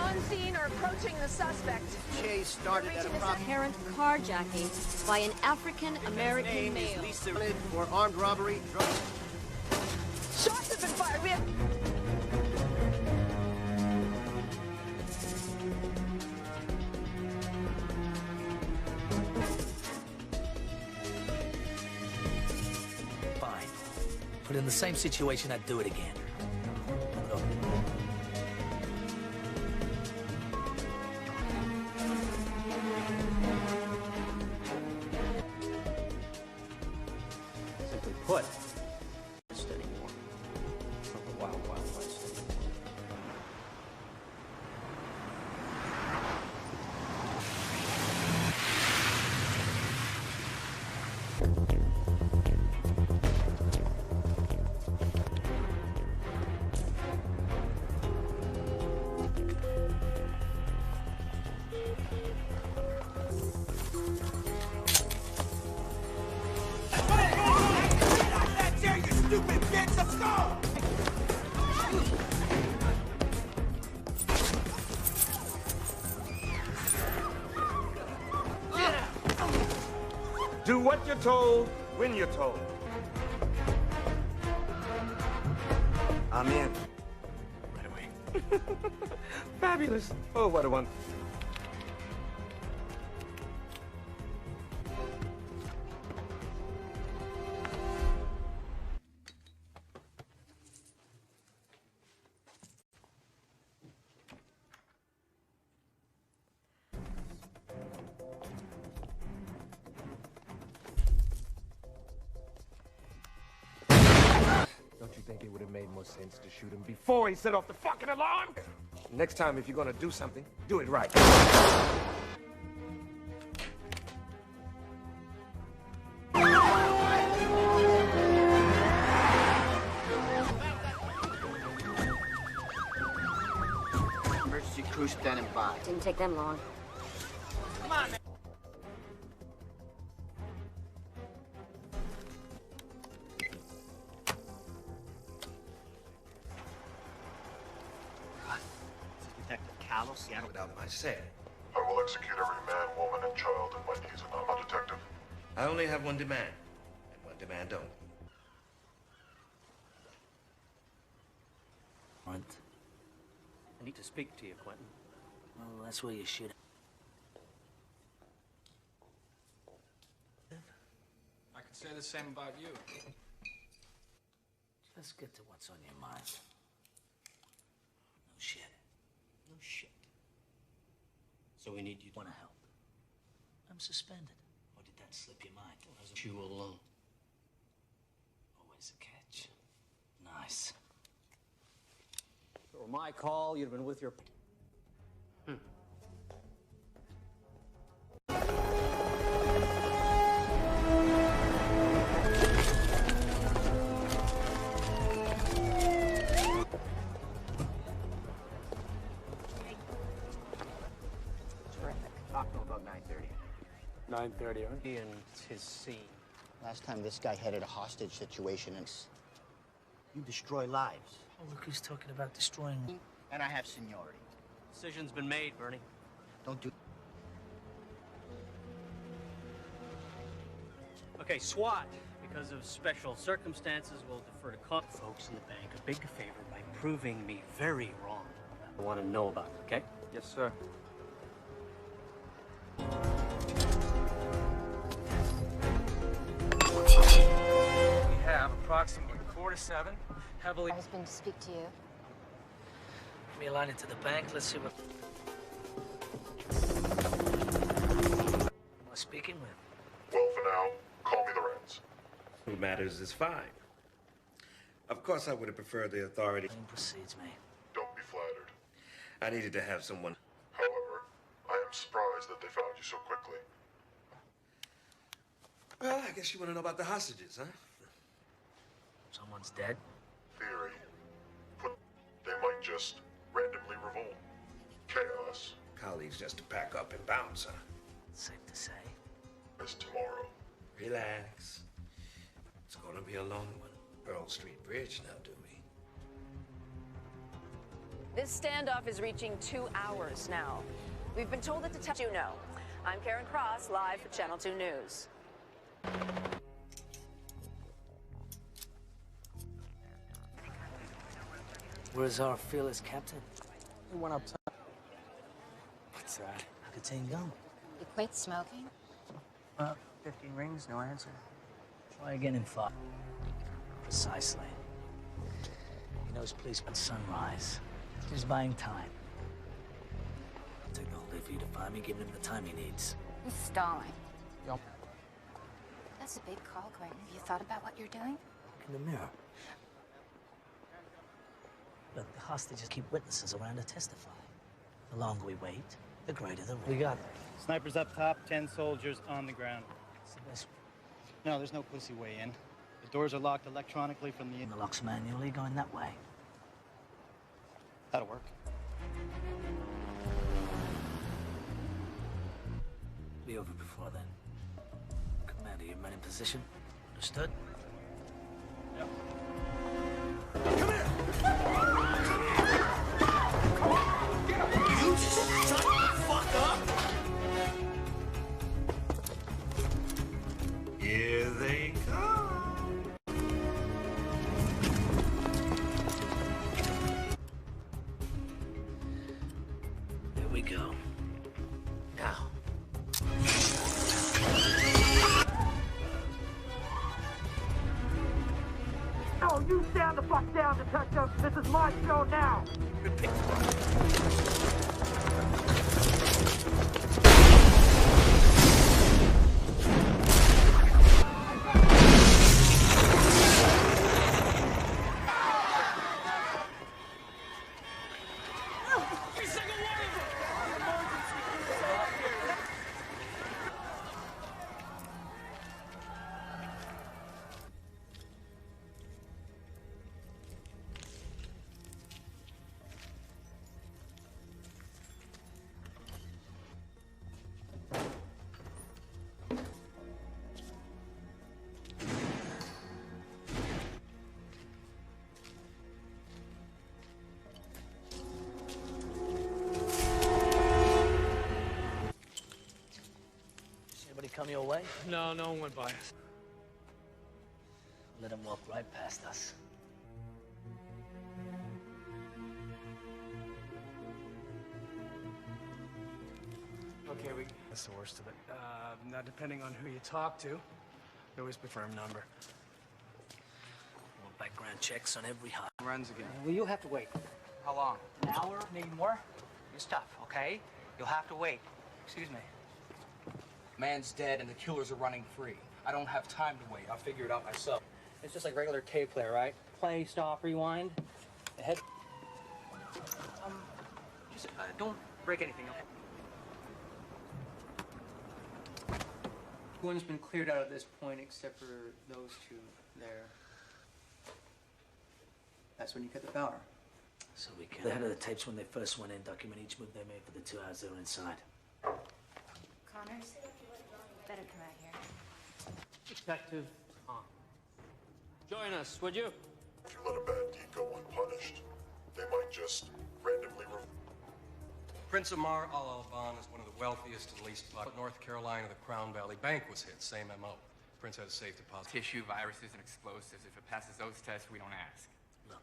on scene or approaching the suspect. Chase started at apparent carjacking by an African-American male. For armed robbery. Shots have been fired. We have... Fine. But in the same situation, I'd do it again. Simply put, anymore. From the wild, wild west. Do what you're told, when you're told. I'm in. Right away. Fabulous. Oh, what a one. Don't you think it would have made more sense to shoot him before he set off the fucking alarm? Next time, if you're gonna do something, do it right. Emergency crew standing by. Didn't take them long. Come on, man. Seattle. Without my say. I will execute every man, woman, and child in my needs, and I'm a detective. I only have one demand, and one demand only. What? I need to speak to you, Quentin. Well, that's where you should. I could say the same about you. Let's get to what's on your mind. No shit. No shit. So we need you to Want to help? I'm suspended. Or did that slip your mind? Wasn't you alone? Always a catch. Nice. If it were my call, you'd have been with your... Talk to him about 9:30. 9:30, huh? He and his scene. Last time this guy headed a hostage situation, and you destroy lives. Oh, look who's talking about destroying me. And I have seniority. Decision's been made, Bernie. Don't do... Okay, SWAT. Because of special circumstances, we'll defer to folks in the bank a big favor by proving me very wrong. I want to know about it, okay? Yes, sir. We have approximately 4 to 7 heavily... Husband to speak to you. Give me a line into the bank. Let's see what... Who am I speaking with? Well, for now, call me the Reds. Who matters is fine. Of course, I would have preferred the authority. Plane precedes me. Don't be flattered. I needed to have someone. However, I am surprised that they found you so quickly. Well, I guess you want to know about the hostages, huh? Someone's dead? Theory. They might just randomly revolt. Chaos Colleagues just to pack up and bounce, huh? Safe to say. is tomorrow. Relax. It's gonna be a long one. Earl Street Bridge now, do we? This standoff is reaching 2 hours now. We've been told that you know. I'm Karen Cross, live for Channel 2 News. Where's our fearless captain? He went uptown. What's that? How could Tane go? You quit smoking? 15 rings, no answer. Try again in 5. Precisely. He knows police at sunrise. He's buying time. It'll take the whole day for you to find me, giving him the time he needs. He's stalling. Yup. That's a big call, Quentin. Have you thought about what you're doing? Look in the mirror. Look, the hostages keep witnesses around to testify. The longer we wait, the greater the risk. We got them. Snipers up top, 10 soldiers on the ground. It's the best. No, there's no pussy way in. The doors are locked electronically from the... And the locks manually going that way. That'll work. Be over before then. Commander, your men in position. Understood? Yep. Come here! You shut the fuck up! Here they come. There we go. Now. No, you stand the fuck down, detective. This is my show now. Come your way? No, no one went by us. Let him walk right past us. Okay, that's the worst of it. Now, depending on who you talk to, they always prefer a number. More background checks on every hot. Runs again. Well, you'll have to wait. How long? An hour, maybe more. Your stuff, okay? You'll have to wait. Excuse me. Man's dead and the killers are running free. I don't have time to wait. I'll figure it out myself. It's just like regular tape player, right? Play, stop, rewind. The head. Just don't break anything, okay? Everyone's been cleared out at this point except for those two there. That's when you cut the power. So we can. The head of the tapes when they first went in, document each move they made for the 2 hours they were inside. Connors, better come out here. Detective Tom. Join us, would you? If you let a bad deed go unpunished, they might just randomly Prince Amar Al-Alban is one of the wealthiest and least populous. North Carolina, the Crown Valley Bank was hit, same MO. Prince had a safe deposit. Tissue, viruses, and explosives. If it passes those tests, we don't ask. Look.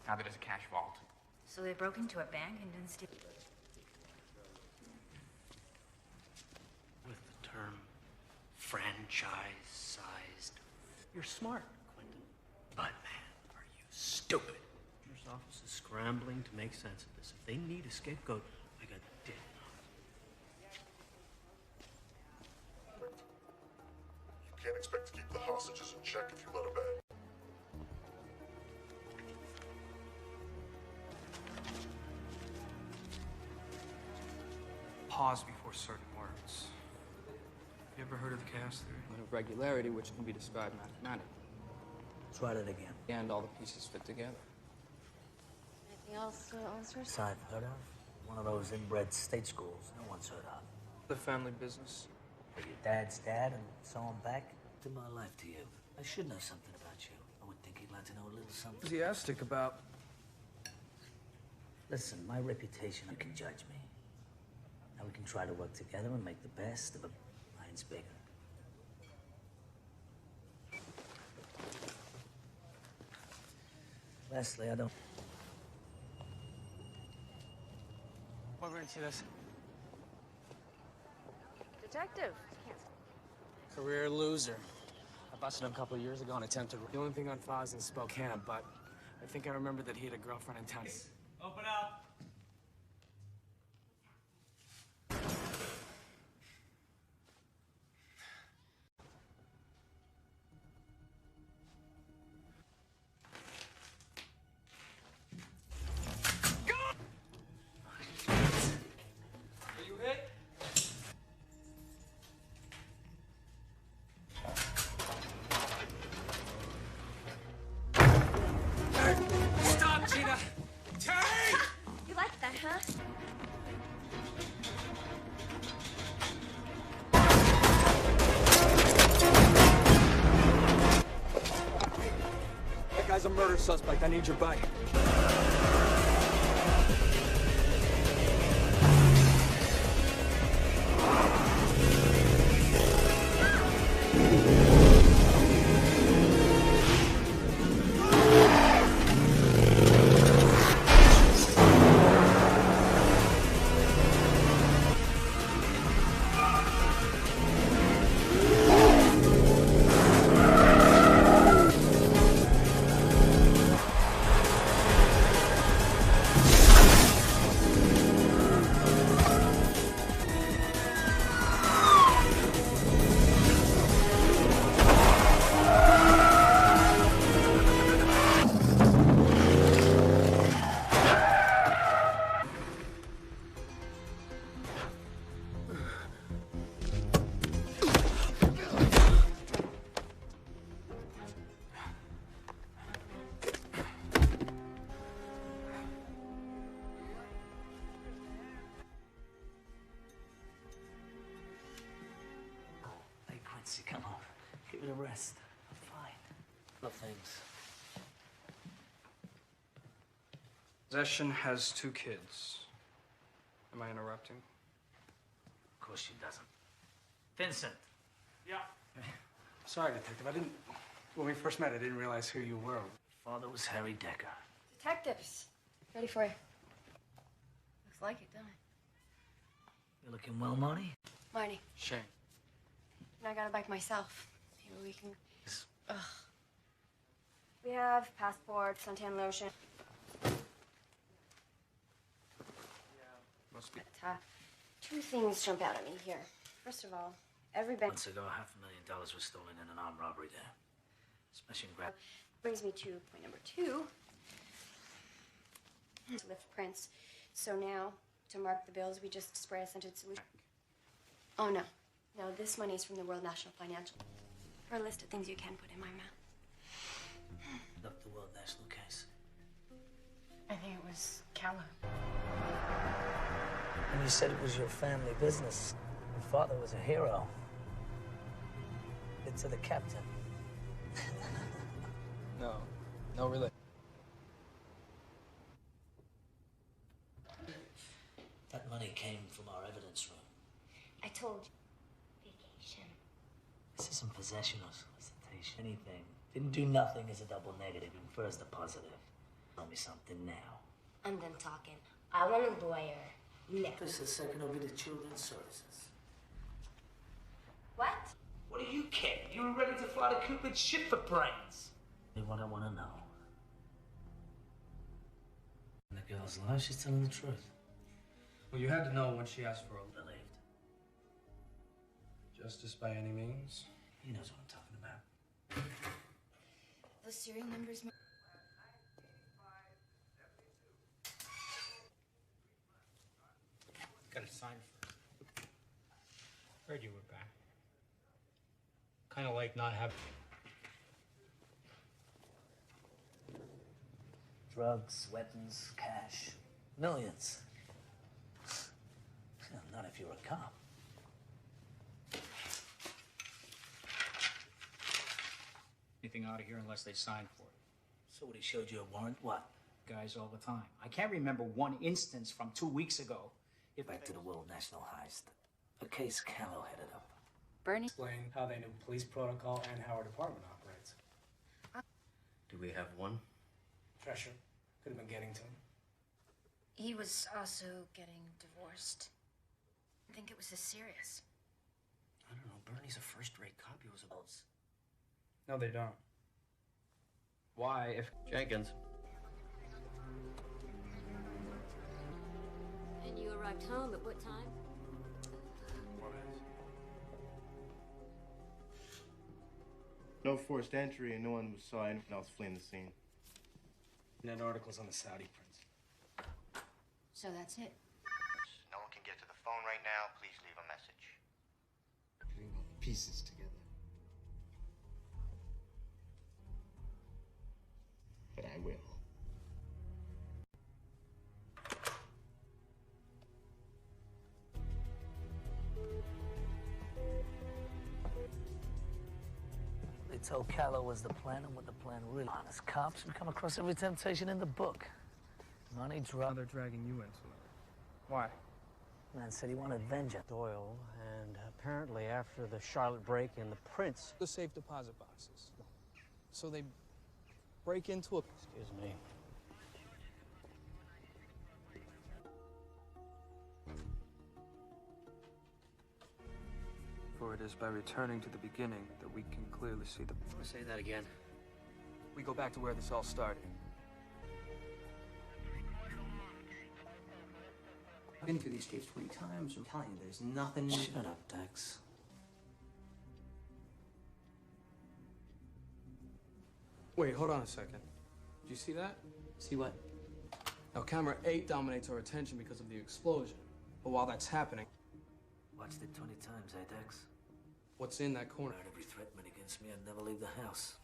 Now that it's a cash vault. So they broke into a bank and didn't steal. With the term franchise-sized. You're smart, Quentin. But, man, are you stupid. Your office is scrambling to make sense of this. If they need a scapegoat, I got dead enough. You can't expect to keep the hostages in check if you let a bad. Pause before certain words. You ever heard of the chaos theory? Of regularity, which can be described mathematically. Let's write it again. And all the pieces fit together. Anything else on the source? I've heard of. One of those inbred state schools no one's heard of. The family business. But your dad's dad and so on back. To my life to you. I should know something about you. I would think he'd like to know a little something. Enthusiastic about Listen, my reputation, you can judge me. Now we can try to work together and make the best of a mine's bigger. Leslie, I don't... We're going to see this. Detective. Career loser. I busted him a couple of years ago and attempted... The only thing on file is in Spokane, but I think I remember that he had a girlfriend in town. Open up. You like that, huh? That guy's a murder suspect. I need your bike. Come on, give it a rest. I'm fine. No thanks. Possession has 2 kids. Am I interrupting? Of course she doesn't. Vincent. Yeah. Sorry, Detective. When we first met, I didn't realize who you were. Father was Harry Decker. Detectives. Ready for you. Looks like it, don't it? You looking well, Marty? Marty. Shane. And I got a bike myself. Maybe we can... Ugh. We have passports, suntan lotion. Must be... But, 2 things jump out at me here. First of all, every bank... Months ago, $500,000 was stolen in an armed robbery there. Smash and grab. Brings me to point number 2. To lift prints. So now, to mark the bills, we just spray a scented solution. Oh, no. No, this money is from the World National Financial. For a list of things you can put in my mouth. Look, the World National case. I think it was Calla. And you said it was your family business. Your father was a hero. It's to the captain. No, really. That money came from our evidence room. I told you. Vacation. This isn't possession or solicitation. Anything. Didn't do nothing is a double negative. Infers the positive. Tell me something now. I'm done talking. I want a lawyer. No. This is second over to Children's Services. What? What do you care? You were ready to fly to Cupid's ship for brains. What I want to know. When the girl's alive, she's telling the truth. Well, you had to know when she asked for a... Believed. Justice by any means? He knows what I'm talking about. Those serial numbers... Got a sign for it. Heard you were back. Kind of like not having... Drugs, weapons, cash. Millions. Not if you're a cop. Anything out of here unless they sign for it. So what, he showed you a warrant? What? guys all the time. I can't remember one instance from 2 weeks ago. Back to the World National Heist. A case Callow headed up. Bernie? Explain how they knew police protocol and how our department operates. Do we have one? Pressure. Could have been getting to him. He was also getting divorced. I think it was this serious. I don't know. Bernie's a first-rate cop. He was a boss. No, they don't. Why, if... Jenkins. And you arrived home at what time? No forced entry, and no one saw anyone else fleeing the scene. And that article's on the Saudi prince. So that's it. No one can get to the phone right now. Please leave a message. Putting all the pieces together. But I will. They told Callow was the plan and what the plan really. Honest cops, we come across every temptation in the book. Money, drugs. They're dragging you into it. Why? Man said he wanted vengeance. Doyle, and apparently after the Charlotte break-in, the prince... The safe deposit boxes. So they break into a... Excuse me. For it is by returning to the beginning that we can clearly see the... Say that again. We go back to where this all started. I've been through these tapes 20 times. I'm telling you, there's nothing... Shut up, Dex. Wait, hold on a second. Did you see that? See what? Now, camera 8 dominates our attention because of the explosion. But while that's happening... Watched it 20 times, eh, Dex? What's in that corner? Heard every threat made against me, I'd never leave the house.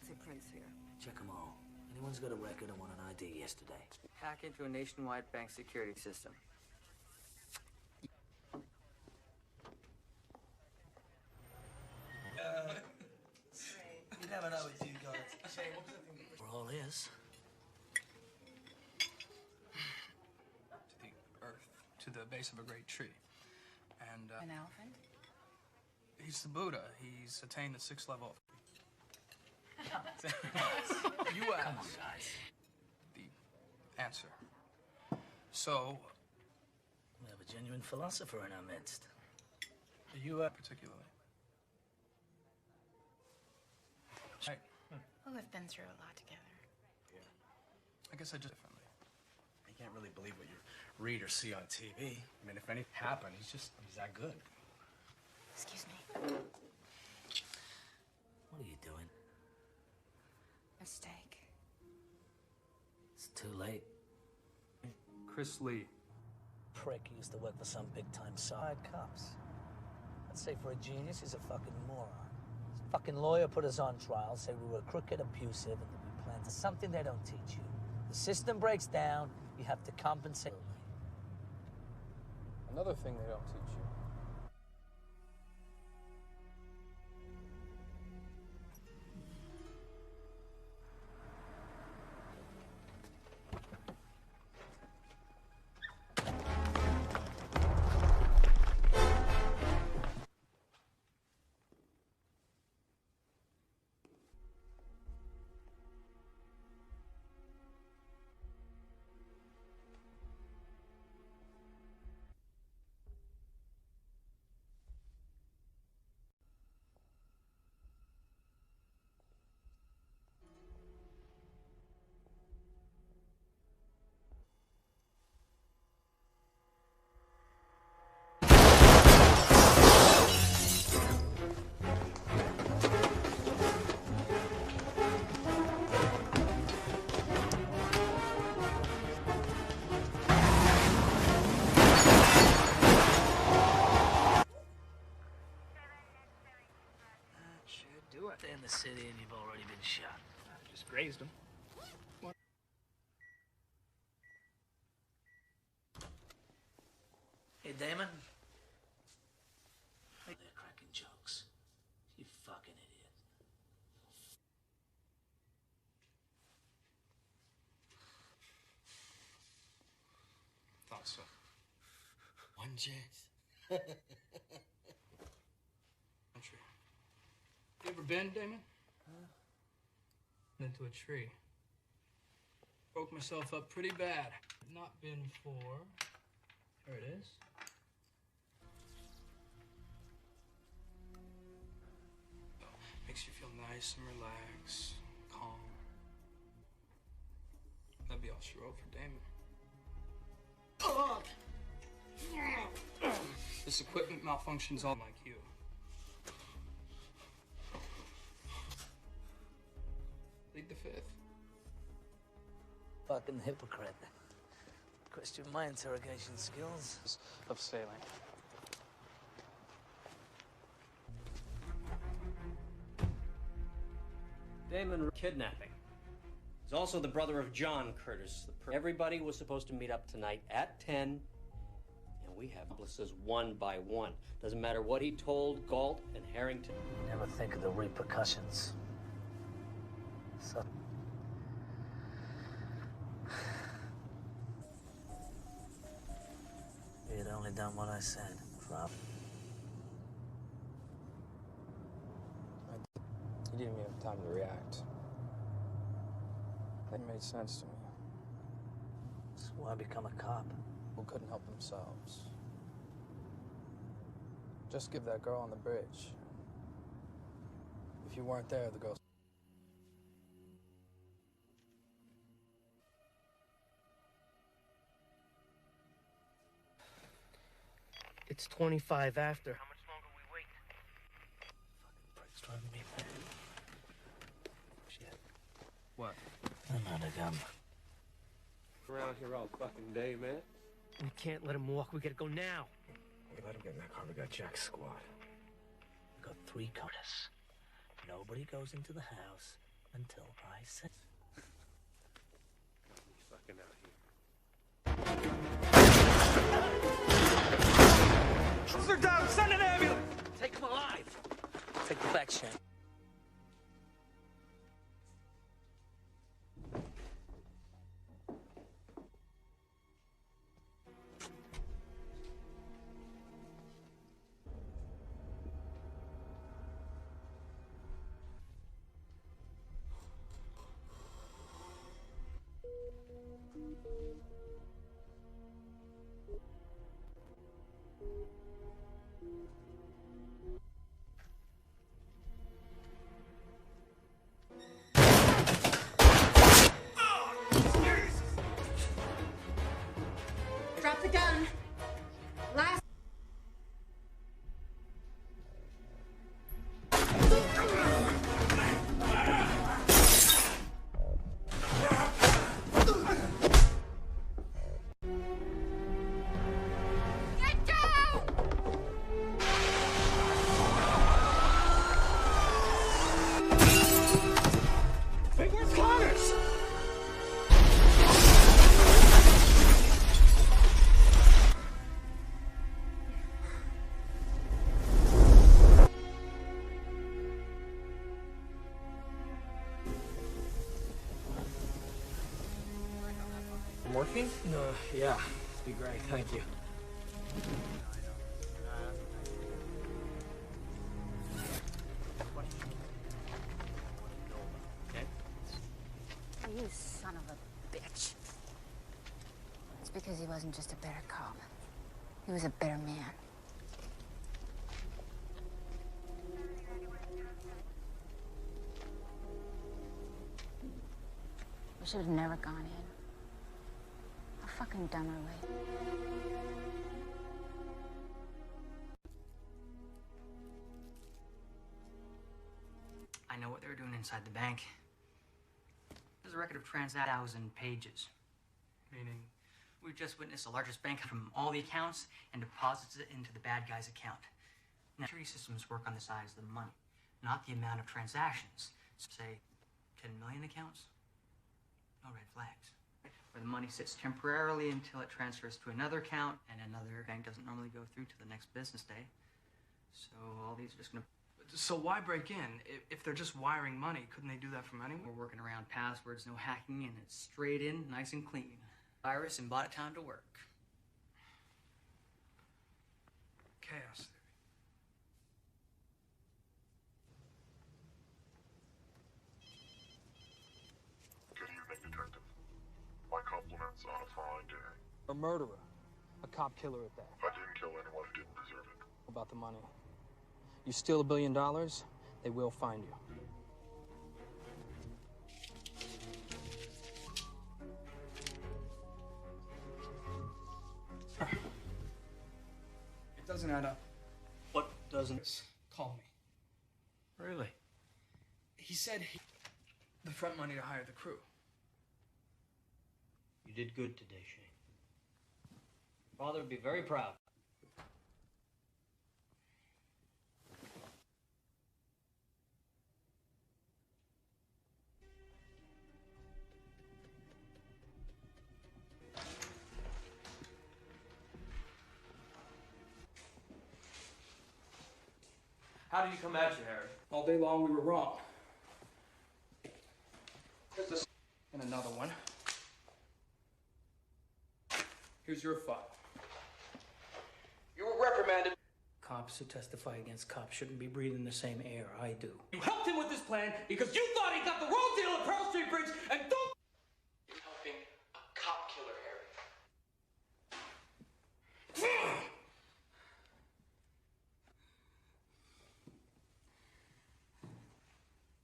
See Prince here. Check them all. Anyone's got a record and want an ID yesterday. Hack into a nationwide bank security system. You never know with you guys. We're all ears. To the earth, to the base of a great tree. And, An elephant? he's the Buddha. He's attained the 6th level. You asked. Come on, guys. The answer. So... We have a genuine philosopher in our midst. You, particularly. Right. Well, we've been through a lot together. Yeah. I guess I just differently. You can't really believe what you read or see on TV. I mean, if anything happened, he's that good. Excuse me. What are you doing? Mistake. It's too late. Chris Lee. Prick used to work for some big-time side cops. I'd say for a genius, he's a fucking moron. His fucking lawyer put us on trial, said we were crooked, abusive, and that we planned something they don't teach you. The system breaks down, you have to compensate. Another thing they don't teach you. Stay in the city and you've already been shot. Just grazed him. What? Hey, Damon. They're cracking jokes. You fucking idiot. so. One chance. Country. You ever been, Damon? Into a tree. Broke myself up pretty bad. Not been for... Here it is. Makes you feel nice and relaxed, calm. That'd be all she wrote for Damon. This equipment malfunctions all like you. Plead the fifth. Fucking hypocrite. Question my interrogation skills. Of sailing. Damon kidnapping. He's also the brother of John Curtis. Everybody was supposed to meet up tonight at 10, and we have accomplices one by one. Doesn't matter what he told Galt and Harrington. Never think of the repercussions. So... He had only done what I said. Drop. You didn't even have time to react. That made sense to me. That's why I become a cop. Who couldn't help themselves. Just give that girl on the bridge. If you weren't there, the girl... It's 25 after. How much longer we wait? Fucking prick's driving me mad. Shit. What? I'm out of gum. Around here all fucking day, man. We can't let him walk. We gotta go now. We let him get in that car. We got Jack's squad. We got 3 cars. Nobody goes into the house until I say. He's fucking out here. They're down! Send an ambulance! Take him alive! Take the back chain. Drop the gun. Last. Get down! Hey, where's Connors? Morphine? No, yeah. Be great, thank you. You son of a bitch. It's because he wasn't just a better cop. He was a better man. We should have never gone in. How fucking dumb are we? I know what they were doing inside the bank. There's a record of 1,000 pages. Meaning, we've just witnessed the largest bank from all the accounts and deposits it into the bad guy's account. Now, security systems work on the size of the money, not the amount of transactions. So, say, 10 million accounts? No red flags. Where the money sits temporarily until it transfers to another account, and another bank doesn't normally go through to the next business day. So all these are just gonna... So why break in? If they're just wiring money, couldn't they do that from anywhere? We're working around passwords, no hacking, and it's straight in, nice and clean. Virus and bought it time to work. chaos theory. Good evening, Detective. My compliments on a fine day. A murderer. A cop killer at that. I didn't kill anyone who didn't deserve it. About the money. You steal $1 billion, they will find you. It doesn't add up. What doesn't? Call me. Really? He said the front money to hire the crew. You did good today, Shane. Father would be very proud. How did he come at you, Harry? All day long we were wrong. Here's this and another one. Here's your file. You were reprimanded. Cops who testify against cops shouldn't be breathing the same air I do. You helped him with this plan because you thought he got the wrong deal at Pearl Street Bridge and don't... You're helping a cop killer, Harry.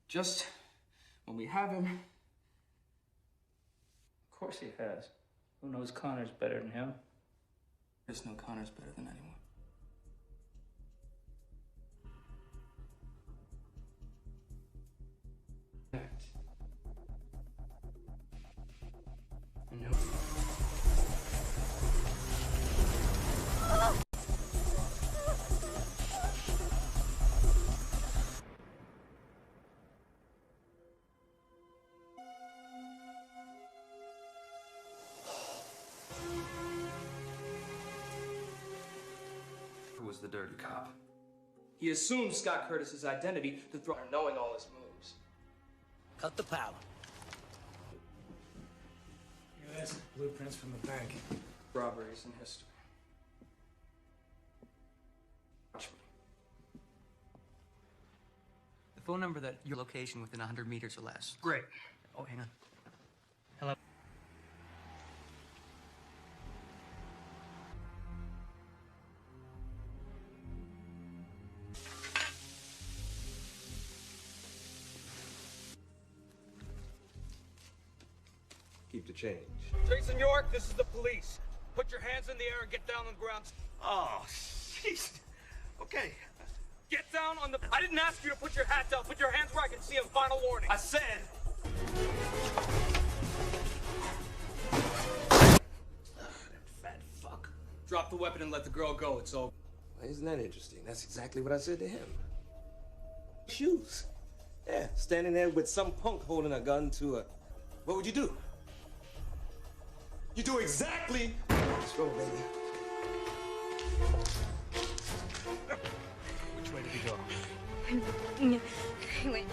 Just when we have him... Of course he has. Who knows Connor's better than him? There's no Connor's better than anyone. No. Who was the dirty cop? He assumed Scott Curtis's identity to throw knowing all his moves. Cut the power. Yes, blueprints from the bank. Robberies in history. Watch me. The phone number that your location within 100 meters or less. Great. Oh, hang on. Hello. Keep the change. Jason York, this is the police. Put your hands in the air and get down on the ground. Oh, jeez. Okay. Get down on the... I didn't ask you to put your hat down. Put your hands where I can see them. Final warning. I said... Fat fuck. Drop the weapon and let the girl go. It's over. Well, isn't that interesting? That's exactly what I said to him. Shoes. Yeah, standing there with some punk holding a gun to a... What would you do? You do exactly... Let's go, baby. Which way did he go? Wait.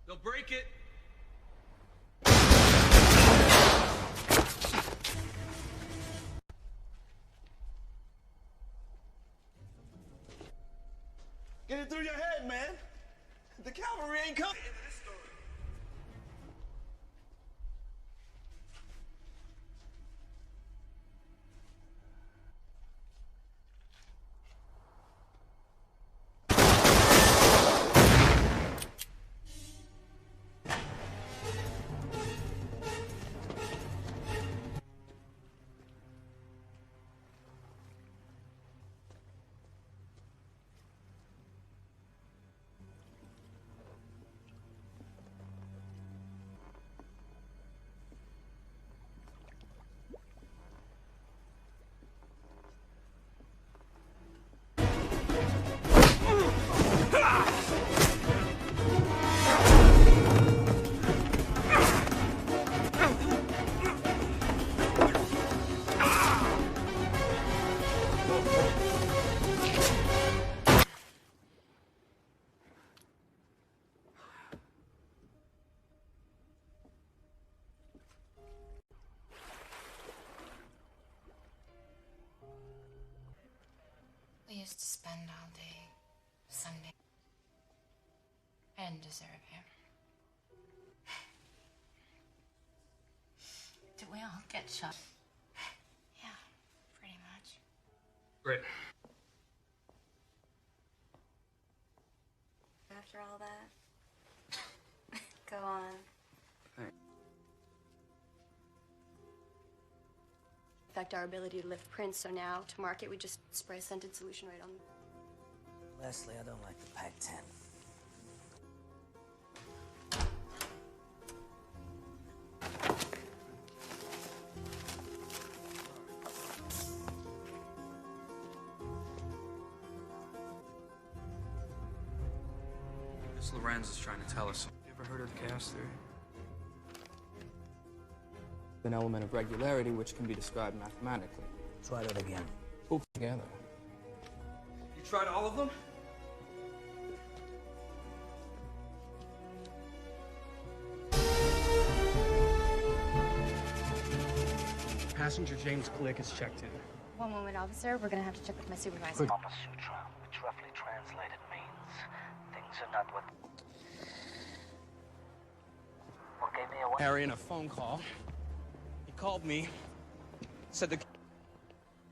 They'll break it. Get it through your head, man. The cavalry ain't coming. spend all day Sunday. I didn't deserve him. Did we all get shot? Yeah, pretty much. Great. After all that, go on. Thanks. Affect our ability to lift prints, so now to market we just spray a scented solution right on them. Leslie, I don't like the Pac-10. This Lorenz is trying to tell us. You ever heard of the chaos theory? An element of regularity which can be described mathematically. Try that again. Oops. Together. You tried all of them? Passenger James Glick is checked in. One moment, officer. We're gonna have to check with my supervisor. Kama Sutra, which roughly translated means things are not what gave me away. Harry in a phone call. He called me. Said the.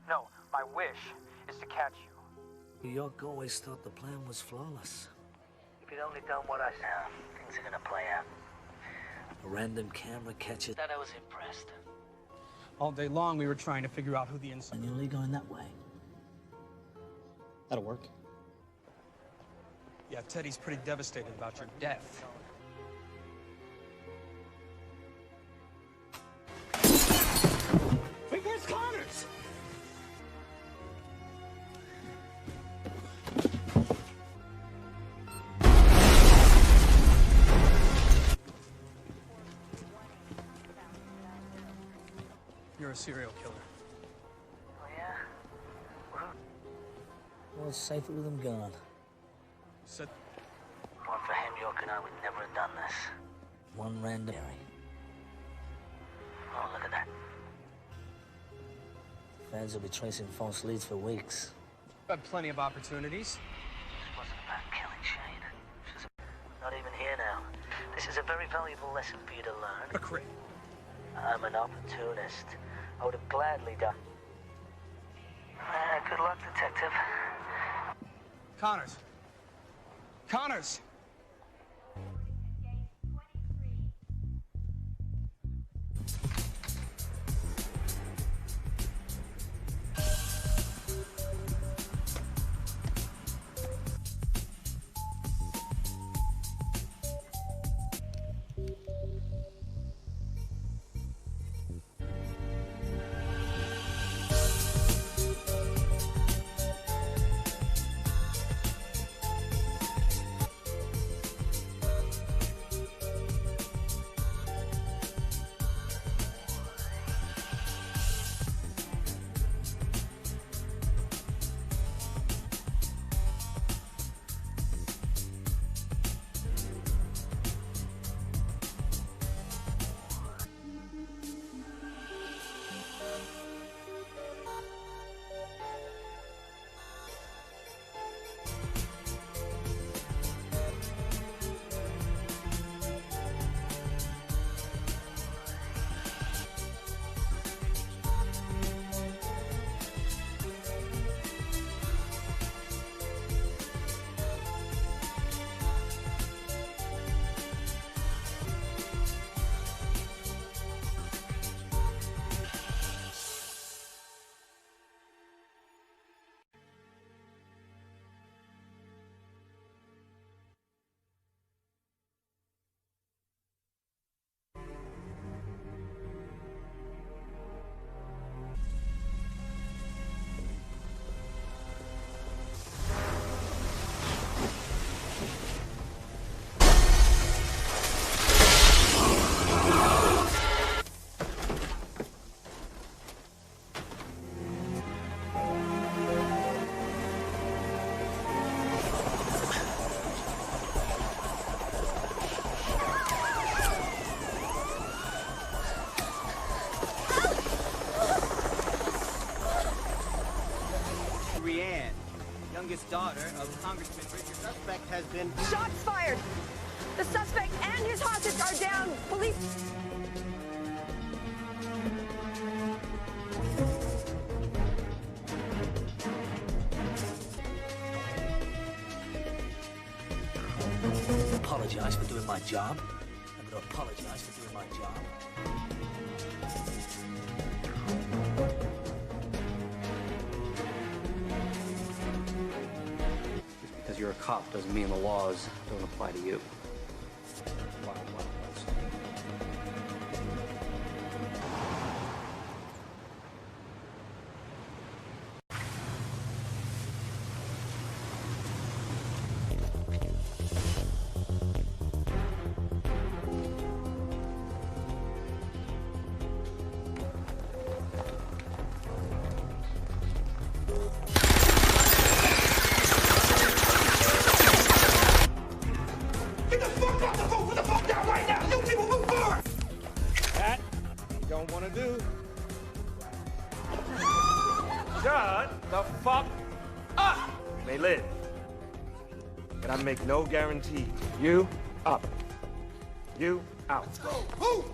No, my wish is to catch you. New York always thought the plan was flawless. If you'd only done what I said, things are gonna play out. A random camera catches. That I was impressed. All day long, we were trying to figure out who the inside. And you're only going that way. That'll work. Yeah, Teddy's pretty devastated about your death. Wait, where's Connors? You're a serial killer. Oh, yeah? Well, it's safer with him gone. Said. One for him, York and I would never have done this. One random. Oh, look at that. Fans will be tracing false leads for weeks. Had plenty of opportunities. This wasn't about killing Shane. She's not even here now. This is a very valuable lesson for you to learn. A crit. I'm an opportunist. I would have gladly done. Good luck, detective. Connors. Connors! youngest daughter of Congressman Richard. Suspect has been... Shots fired! The suspect and his hostage are down. Police... Apologize for doing my job. I'm gonna apologize for doing my job. Just because you're a cop doesn't mean the laws don't apply to you. Make no guarantee. You up. You out. Let's go.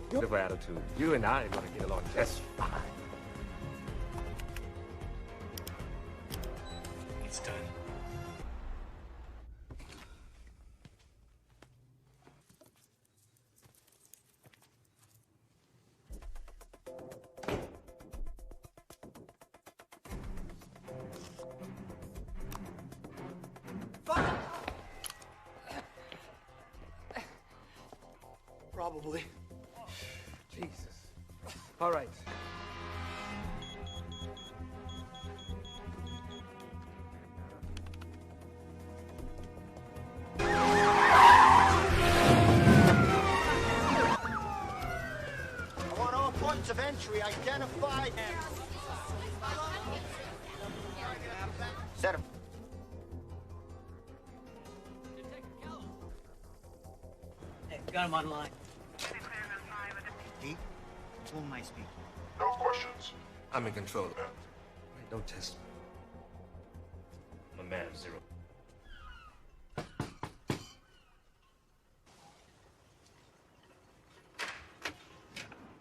Beautiful attitude. You and I are gonna get along just fine. It's done. Probably. Jesus. All right. I want all points of entry identified. Set him. Hey, got him online. Who am I speaking? No questions. I'm in control. Wait, don't test me. I'm a man of zero.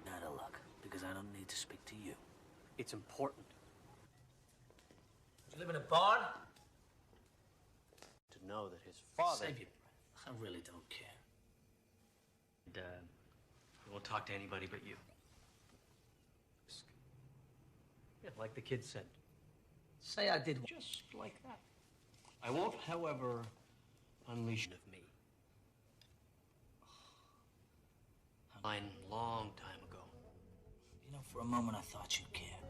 Not a luck, because I don't need to speak to you. It's important. You live in a barn? To know that his father... Save your breath. I really don't care. And, I won't talk to anybody but you. Yeah, like the kid said. Say I did. Just like that. I won't, however, unleash of me. Mine long time ago. You know, for a moment I thought you cared.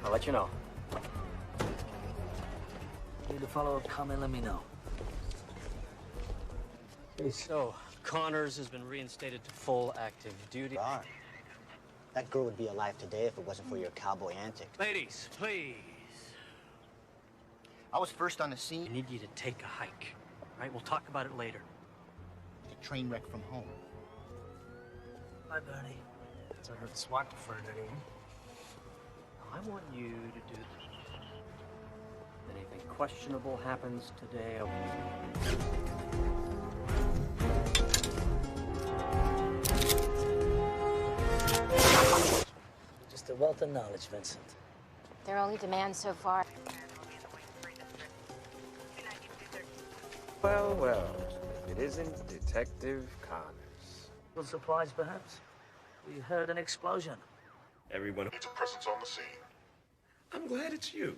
I'll let you know. Need a follow-up comment, let me know. So, Connors has been reinstated to full active duty. That girl would be alive today if it wasn't for your cowboy antics. Ladies, please. I was first on the scene. I need you to take a hike. All right, we'll talk about it later. The train wreck from home. Bye, Bernie. So I heard the SWAT deferred anyone. I want you to do this. If anything questionable happens today, Just a wealth of knowledge, Vincent. Their only demand so far. Well, well. If it isn't Detective Connors. A little surprise, perhaps? We heard an explosion. Everyone needs a presence on the scene. I'm glad it's you.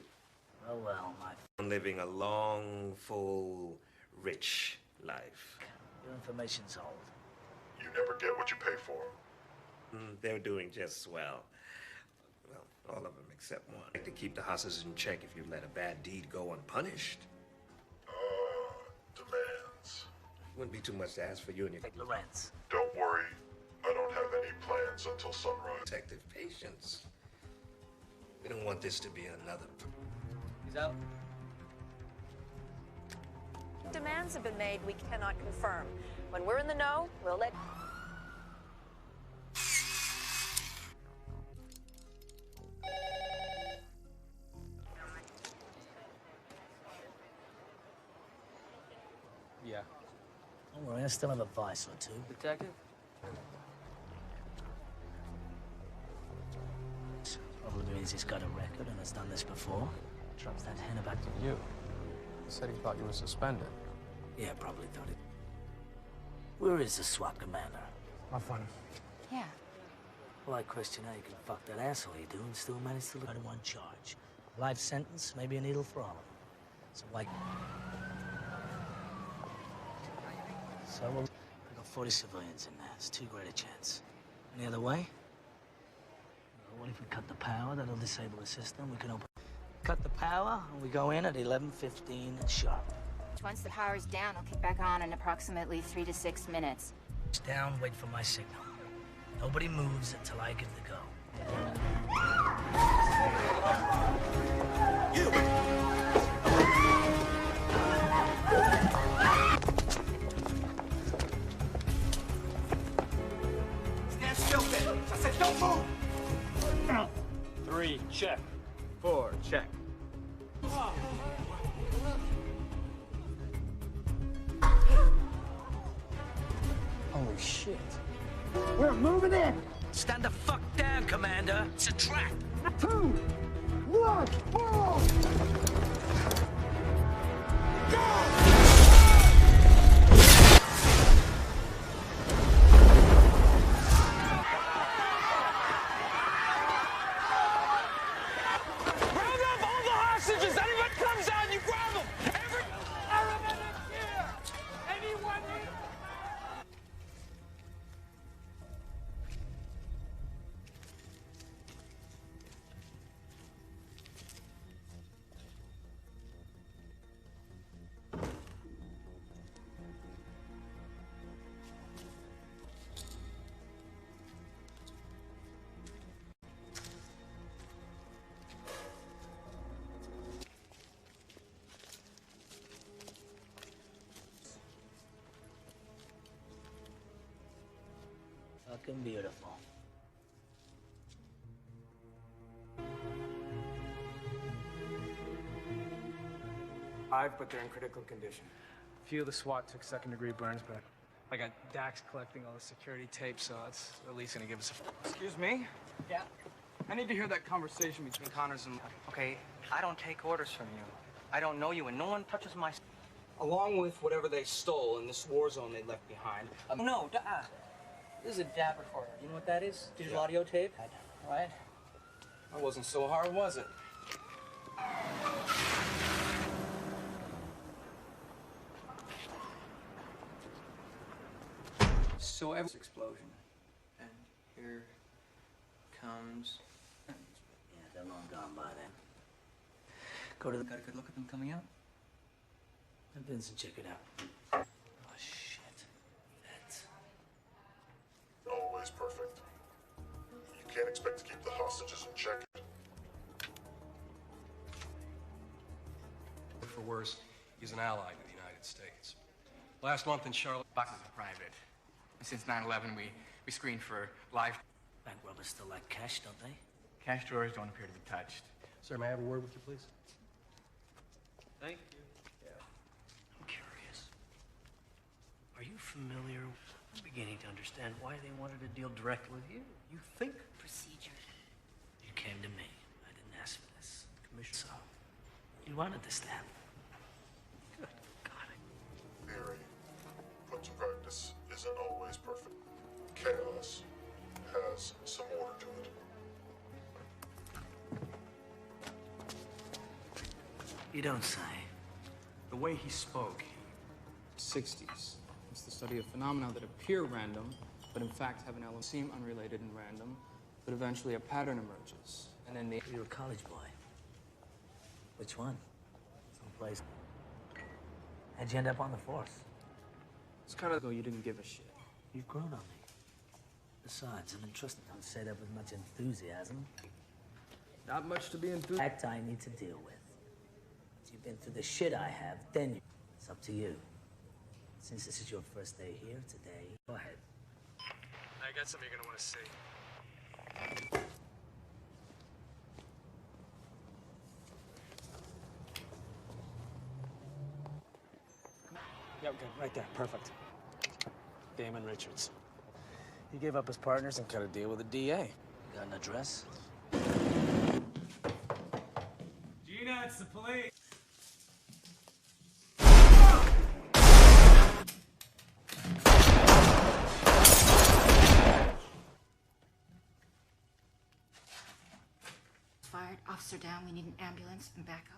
Oh, well, my... I'm living a long, full, rich life. Your information's old. You never get what you pay for. They're doing just swell. Well, all of them except one. Like to keep the hosses in check if you let a bad deed go unpunished. Demands. Wouldn't be too much to ask for you and your... Lorenz. Don't worry. I don't have any plans until sunrise. Detective patience. We don't want this to be another... He's out. Demands have been made we cannot confirm. When we're in the know, we'll let... Don't worry, I still have a vice or two. Detective? Probably means he's got a record and has done this before. Drops that hen about to You? He said he thought you were suspended. Yeah, probably thought it. Where is the SWAT commander? My fun. Yeah. Well, I question how you can fuck that asshole you do and still manage to look at one charge. Life sentence, maybe a needle for all of them. So why? So we've got 40 civilians in there. It's too great a chance. Any other way? Well, what if we cut the power? That'll disable the system. We can open. Cut the power, and we go in at 11:15 sharp. Once the power's down, I'll kick back on in approximately 3 to 6 minutes. It's down, wait for my signal. Nobody moves until I give the go. Stand still, bitch. I said don't move! 3, check. 4, check. Holy shit. We're moving in! Stand the fuck down, Commander. It's a trap. 2, 1, fall! Round up all the hostages! Anyone comes out, you grab them! Every element is here! Anyone here? Fucking beautiful. But they're in critical condition. A few of the SWAT took second-degree burns, but I got Dax collecting all the security tape, so it's at least gonna give us a... Excuse me? Yeah? I need to hear that conversation between Connors and... Okay, I don't take orders from you. I don't know you, and no one touches my... Along with whatever they stole in this war zone they left behind. No, this is a DAB recorder. You know what that is? Digital audio tape? Right? That wasn't so hard, was it? So every explosion. And here comes... Yeah, they're long gone by then. Go to the... Got a good look at them coming out? Have Vincent check it out. Oh, shit. That's... Always perfect. You can't expect to keep the hostages in check. For worse, he's an ally to the United States. Last month in Charlotte... Boxes are private. Since 9/11, we screened for live... Bank robbers still like cash, don't they? Cash drawers don't appear to be touched. Sir, may I have a word with you, please? Thank you. I'm curious. Are you familiar? I'm beginning to understand why they wanted to deal directly with you. You think Procedure. You came to me. I didn't ask for this. Commissioner. So, you wanted this to happen. Good God. Theory, put to practice, isn't always perfect. Chaos has some order to it. You don't say. The way he spoke, 60s. It's the study of phenomena that appear random, but in fact have an element seem unrelated and random, but eventually a pattern emerges. And then the... You're a college boy. Which one? Someplace. How'd you end up on the force? It's kind of go you didn't give a shit. You've grown on me. Besides, I'm entrusted. Don't say that with much enthusiasm. Not much to be enthused. Fact I need to deal with. Once you've been through the shit I have, then you... It's up to you. Since this is your first day here today, go ahead. I got something you're gonna want to see. Yeah, okay, right there, perfect. Damon Richards. He gave up his partners and cut a deal with the DA. Got an address? Gina, it's the police. Fired. Officer down. We need an ambulance and backup.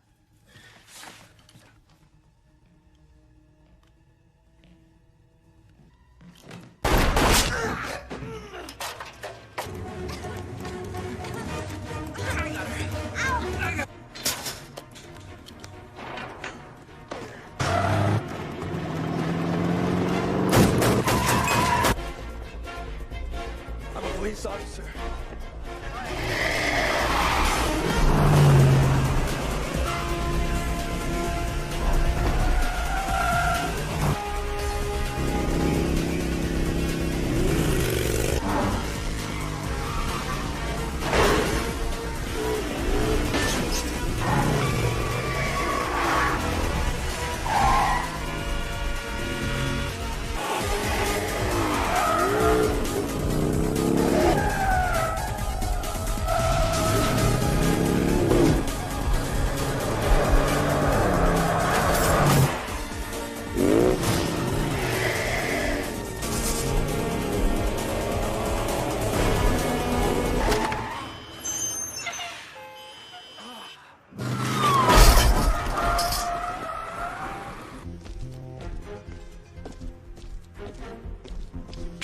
I'm a police officer.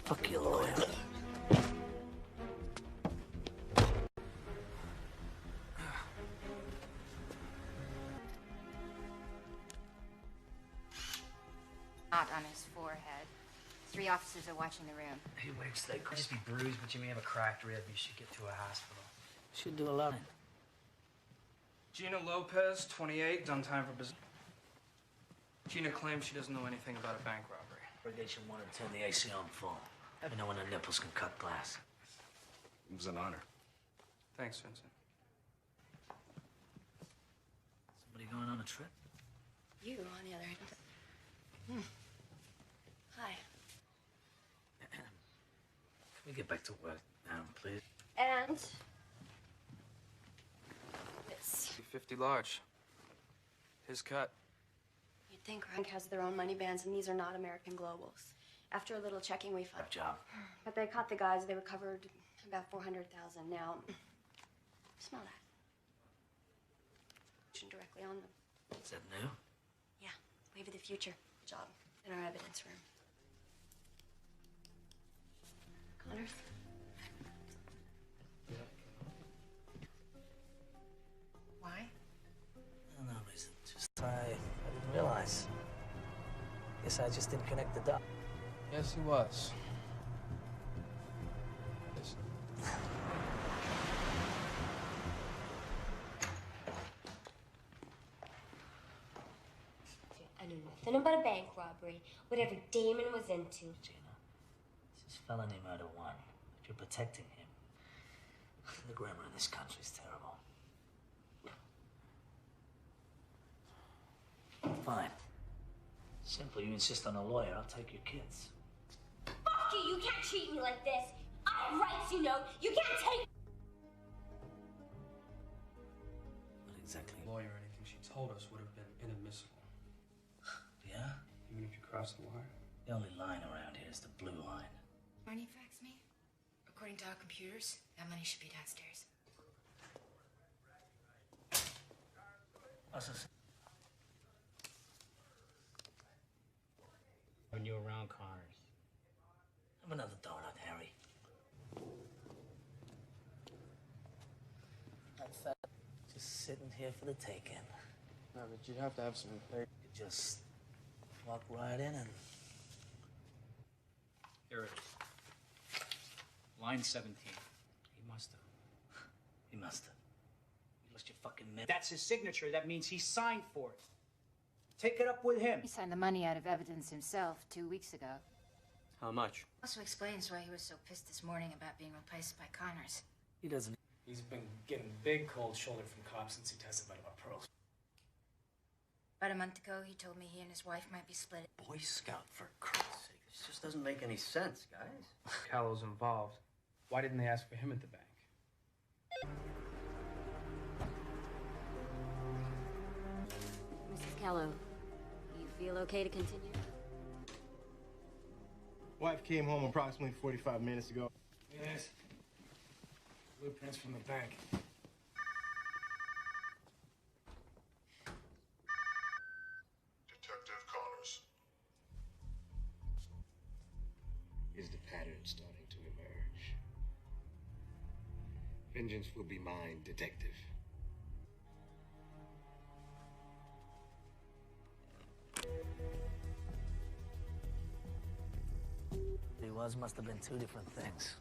Fuck your lawyer. Not on his forehead. 3 officers are watching the room. He wakes, they could just be bruised, but you may have a cracked rib. You should get to a hospital. Should do a lot. Gina Lopez, 28, done time for business. Gina claims she doesn't know anything about a bank robbery. Irrigation wanted to turn the AC on full. Never know when the nipples can cut glass. It was an honor. Thanks, Vincent. Somebody going on a trip? You, on the other end. Hi. Can we get back to work now, please? And this. 50 large. His cut. You'd think Rank has their own money bands, and these are not American Globals. After a little checking, we found. Good job. But they caught the guys. They recovered about 400,000. Now, smell that. Directly on them. Is that new? Yeah, wave of the future. Good job. In our evidence room. Connors. Why? No reason. Just I didn't realize. Guess I just didn't connect the dots. Yes, he was. Yes. I knew nothing about a bank robbery, whatever Damon was into. Gina, this is felony murder 1. If you're protecting him, the grammar in this country is terrible. Fine. Simple, you insist on a lawyer, I'll take your kids. Fuck you! You can't treat me like this! I have rights, you know! You can't take... What exactly? Lawyer, anything she told us would have been inadmissible. Yeah? Even if you cross the wire? The only line around here is the blue line. Money fax me? According to our computers, that money should be downstairs. What's this? When you around Connors. Have another donut, Harry. That's that. Just sitting here for the taking. No, but you'd have to have some paper. You just walk right in and... Here it is. Line 17. He must have. He must have. You lost your fucking mind. That's his signature. That means he signed for it. Take it up with him. He signed the money out of evidence himself 2 weeks ago. How much? Also explains why he was so pissed this morning about being replaced by Connors. He doesn't... He's been getting big cold shoulder from cops since he testified about pearls. About a month ago, he told me he and his wife might be split. Boy Scout, for Christ's sake. It's just doesn't make any sense, guys. Callow's involved. Why didn't they ask for him at the bank? Mrs. Callow, you feel okay to continue? Wife came home approximately 45 minutes ago. Yes. Blueprints from the bank. Detective Connors. Is the pattern starting to emerge? Vengeance will be mine, detective. Must have been two different things.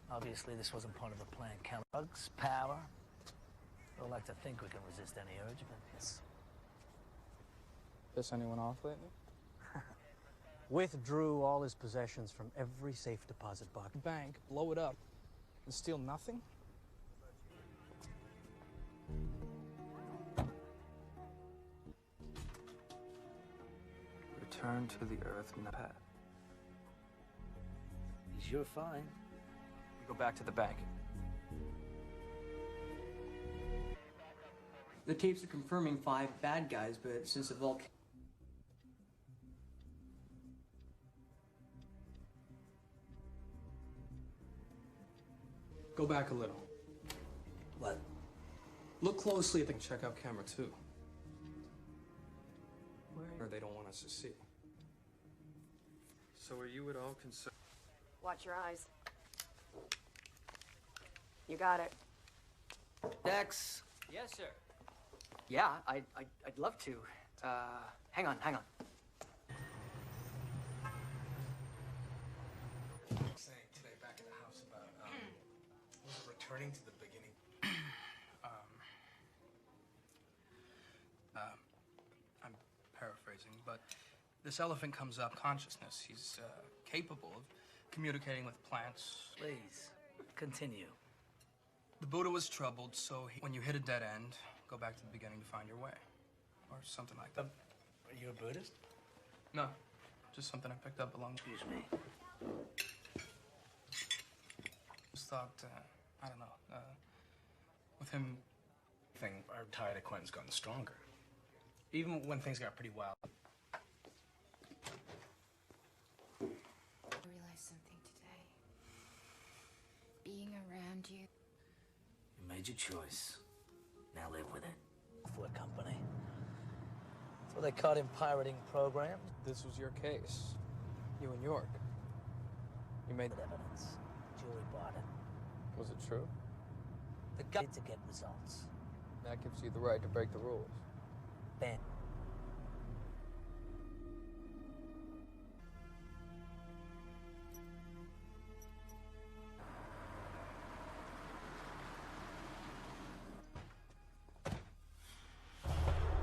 Obviously, this wasn't part of a plan. Drugs, power. I'd like to think we can resist any urge, but yes. Piss anyone off lately? Withdrew all his possessions from every safe deposit box. Bank, blow it up, and steal nothing? Return to the earth, Pat. You're fine. We go back to the bank. The tapes are confirming 5 bad guys, but since the volcano... Go back a little. What? Look closely at the... Check out camera 2. Or they don't want us to see. So are you at all concerned? Watch your eyes. You got it. Dex. Yes, sir. Yeah, I'd love to. Hang on. Saying today back at the house about, was it returning to the beginning? I'm paraphrasing, but this elephant comes up consciousness. He's capable of communicating with plants. Please, continue. The Buddha was troubled, so when you hit a dead end, go back to the beginning to find your way. Or something like that. Are you a Buddhist? No, just something I picked up along... Excuse me. Just thought, I don't know, with him... Our tired acquaintance gotten stronger. Even when things got pretty wild. I realized something today. Being around you. You made your choice. Now live with it. For a company. So they caught him pirating programs. This was your case. You in York. You made evidence. Jury bought it. Was it true? The guy to get results. That gives you the right to break the rules. Ben.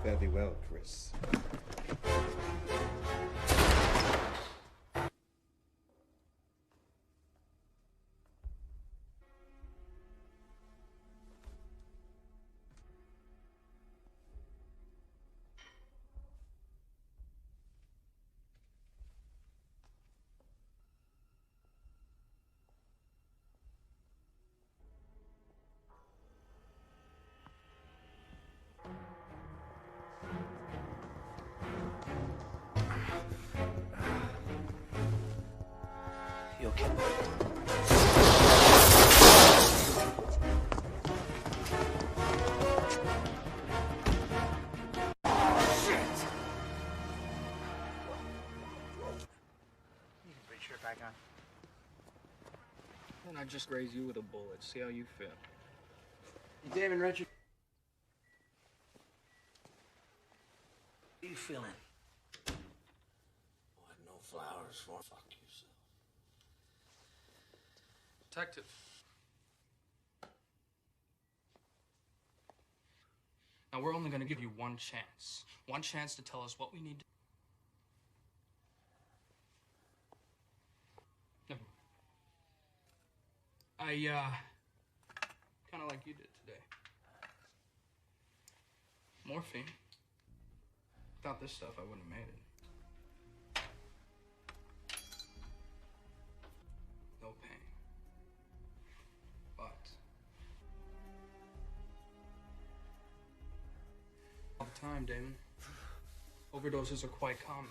Fare thee well, Chris. You okay? Back on. And I just raise you with a bullet. See how you feel. David Richard. How you feeling? What, no flowers for? Fuck yourself. Detective. Now, we're only going to give you one chance. One chance to tell us what we need to... Kind of like you did today. Morphine. Without this stuff, I wouldn't have made it. time, Damon. Overdoses are quite common.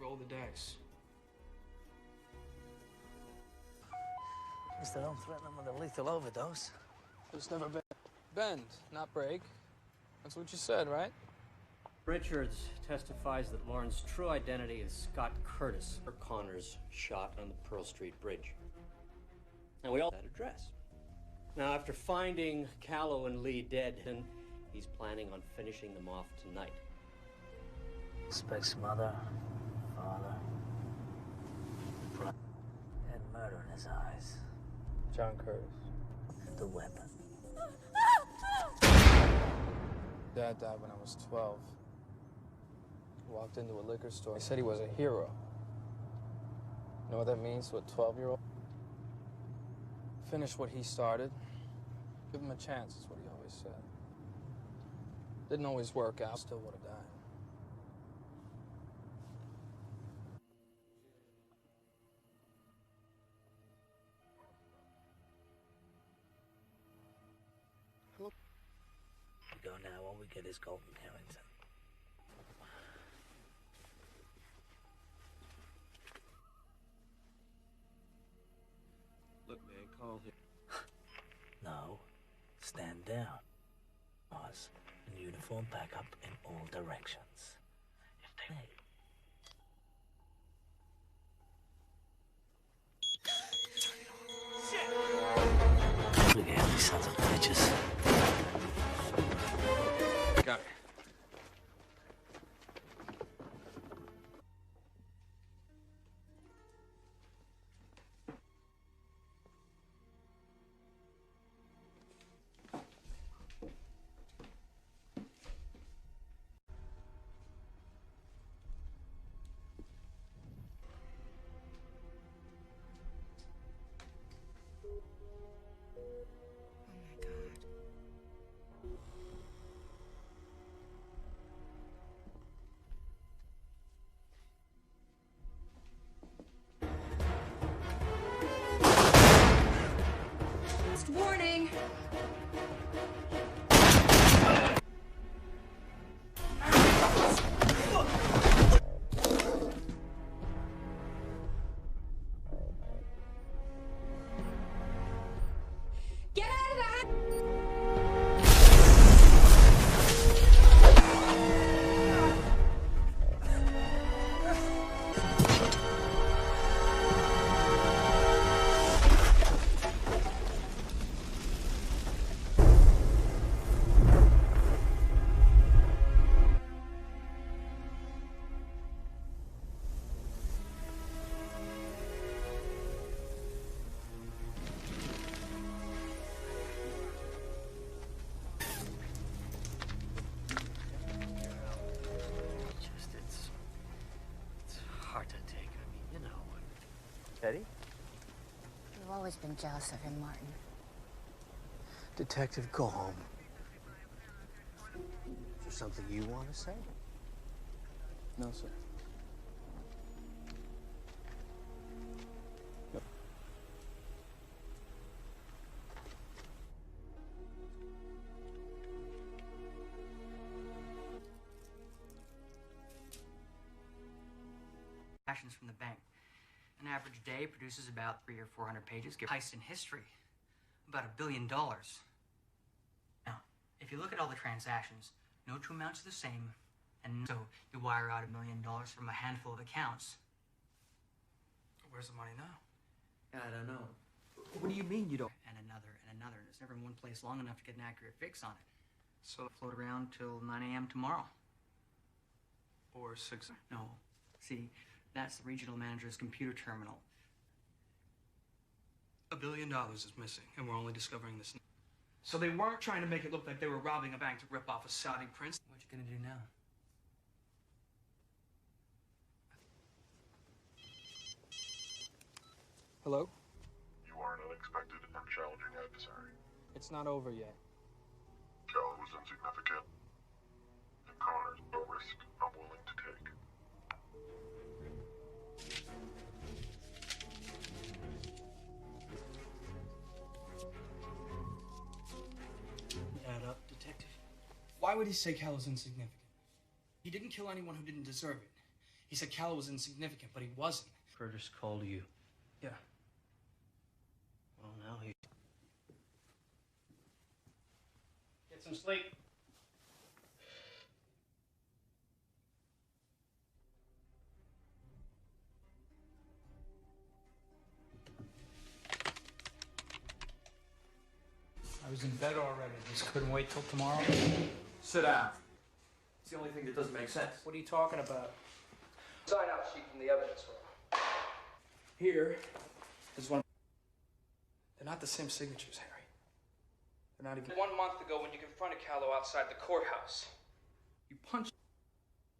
Roll the dice. Mister, don't threaten them with a lethal overdose. There's never been. Bend, not break. That's what you said, right? Richards testifies that Lauren's true identity is Scott Curtis, or Connors shot on the Pearl Street Bridge. And we all had that address. Now, after finding Callow and Lee dead, he's planning on finishing them off tonight. Suspects mother, father, brother, and murder in his eyes. John Curtis. And the weapon. Dad died when I was 12. Walked into a liquor store. He said he was a hero. You know what that means to a 12-year-old? Finish what he started. Give him a chance, is what he always said. Didn't always work out. Still would have died. We go now when we get his golden Harrington. Look, man, call him. No, stand down. Pause and uniform back up in all directions. If they Shit! Look at these sons of bitches. Got it. Warning! Get out of the house! Teddy? You've always been jealous of him, Martin. Detective, go home. Is there something you want to say? No, sir. Yep. Passions from the bank. An average day produces about 300 or 400 pages. Give heist in history, about $1 billion. Now, if you look at all the transactions, no two amounts are the same, and so you wire out $1 million from a handful of accounts. Where's the money now? I don't know. What do you mean you don't? And another, and another. And it's never in one place long enough to get an accurate fix on it. So float around till 9 a.m. tomorrow. Or 6. No. See, that's the regional manager's computer terminal. $1 billion is missing, and we're only discovering this. So they weren't trying to make it look like they were robbing a bank to rip off a Saudi prince. What you gonna do now? Hello? You are an unexpected and challenging adversary. It's not over yet. Callow was insignificant, and Connors a risk I'm willing to take. Why would he say Cal was insignificant? He didn't kill anyone who didn't deserve it. He said Cal was insignificant, but he wasn't. Curtis called you. Yeah. Well, now he... Get some sleep. I was in bed already. Just couldn't wait till tomorrow. Sit down. It's the only thing that doesn't make sense. What are you talking about? Sign-out sheet from the evidence room. Here is one. They're not the same signatures, Harry. They're not even. 1 month ago, when you confronted Callow outside the courthouse, you punched.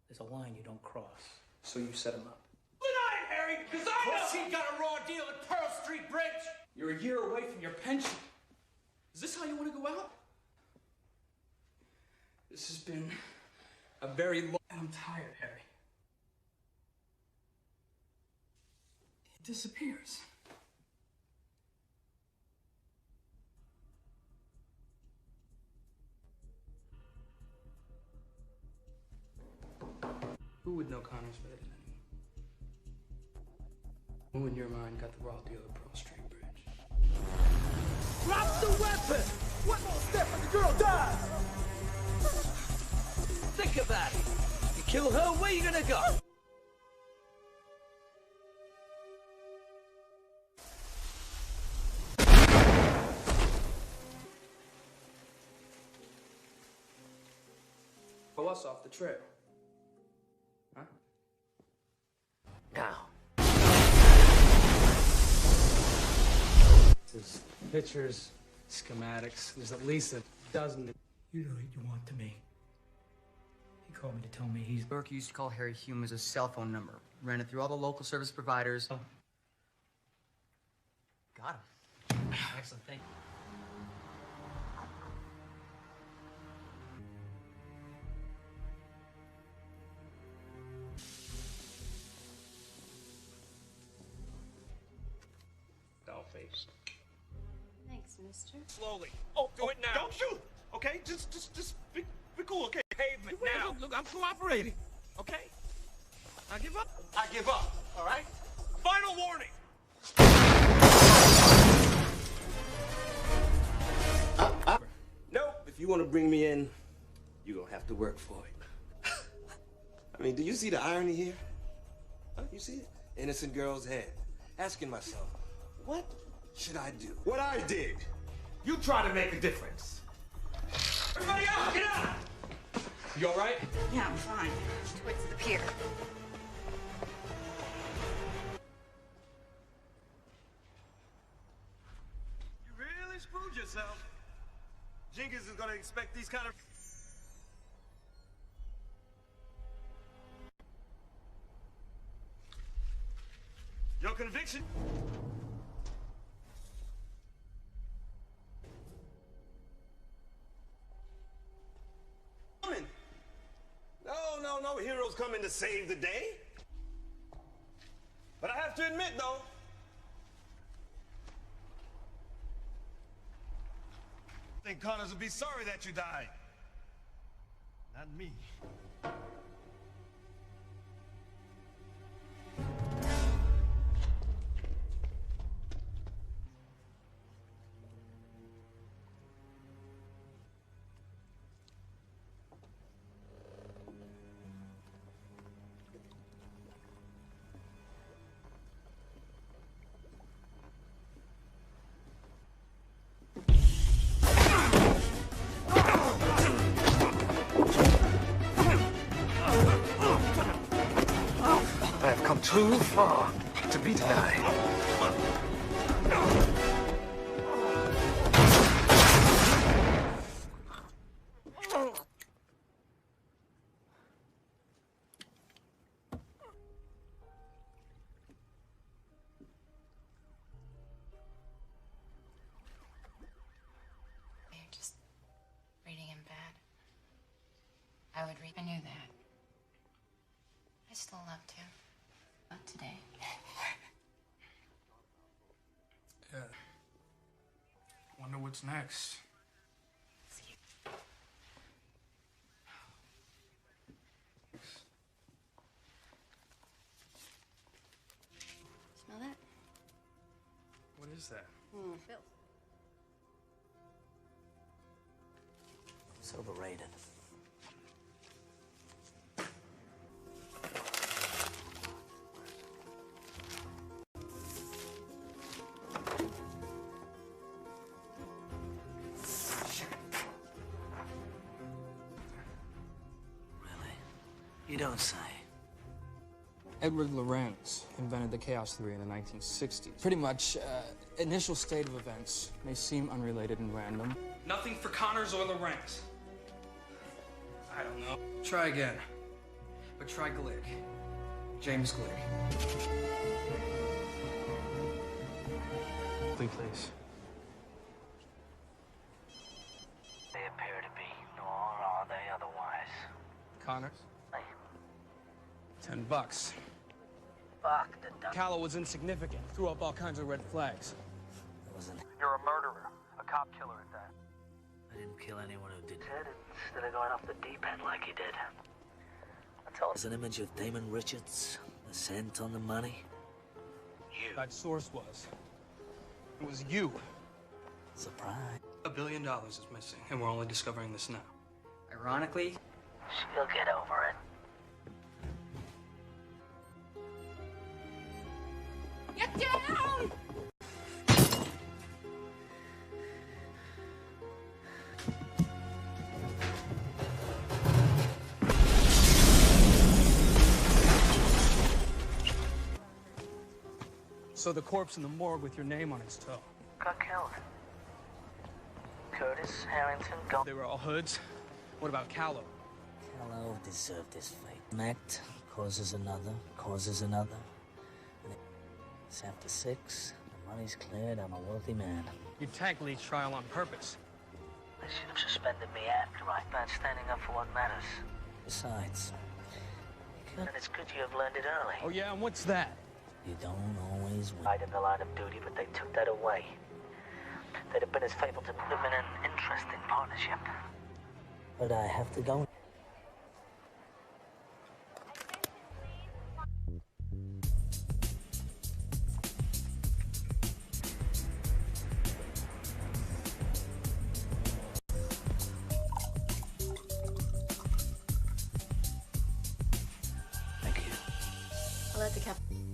There's a line you don't cross, so you set him up. Deny it, Harry, because I know he got a raw deal at Pearl Street Bridge. You're a year away from your pension. Is this how you want to go out? This has been a very long... I'm tired, Harry. He disappears. Who would know Connor's better than anyone? Who in your mind got the raw deal at Pearl Street Bridge? Drop the weapon! One more step and the girl dies! Think about it. You kill her, where you gonna go? Pull us off the trail. Huh? Now. There's pictures, schematics. There's at least a dozen. You know what you want to me. He called me to tell me he's... Burke used to call Harry Hume as a cell phone number. Ran it through all the local service providers. Oh. Got him. Excellent, thank you. Doll-faced. Thanks, mister. Slowly. Oh, do it now. Don't shoot! Okay? Just be cool, okay? Pavement now. Look, I'm cooperating. Okay? I give up. I give up, all right? Final warning. Nope. If you want to bring me in, you're going to have to work for it. I mean, do you see the irony here? Huh? You see it? Innocent girl's head. Asking myself, what should I do? What I did. You try to make a difference. Everybody out! Get out! You all right? Yeah, I'm fine. Towards the pier. You really screwed yourself. Jenkins is going to expect these kind of... Your conviction? No heroes coming to save the day. But I have to admit, though, I think Connors would be sorry that you died. Not me. I've come too far to be denied. You're just reading in bed. I would read. I knew that. I still love to. Not today. Yeah. Wonder what's next. is that? Bills. It's overrated. You don't say. Edward Lorenz invented the chaos theory in the 1960s. Pretty much, initial state of events may seem unrelated and random. Nothing for Connors or Lorenz. I don't know. Try again. But try Glick. James Glick. Please. They appear to be, nor are they otherwise. Connors? $10. Fuck the dumb. Callow was insignificant. Threw up all kinds of red flags. It wasn't. You're a murderer. A cop killer at that. I didn't kill anyone who did it. Instead of going off the deep end like he did. There's an image of Damon Richards, the scent on the money. You. That source was. It was you. Surprise. $1 billion is missing, and we're only discovering this now. Ironically, she'll get over it. Get down! So the corpse in the morgue with your name on its toe. Got killed. Curtis, Harrington, Gold. They were all hoods. What about Callow? Callow deserved his fate. An act causes another, causes another. And it's after 6, the money's cleared, I'm a wealthy man. You tagged Lee's trial on purpose. They should have suspended me after I started standing up for what matters. Besides, and it's good you have learned it early. Oh yeah, and what's that? You don't always win. Right in the line of duty, but they took that away. They'd have been as faithful to live in an interesting partnership. But I have to go. I'll let the captain.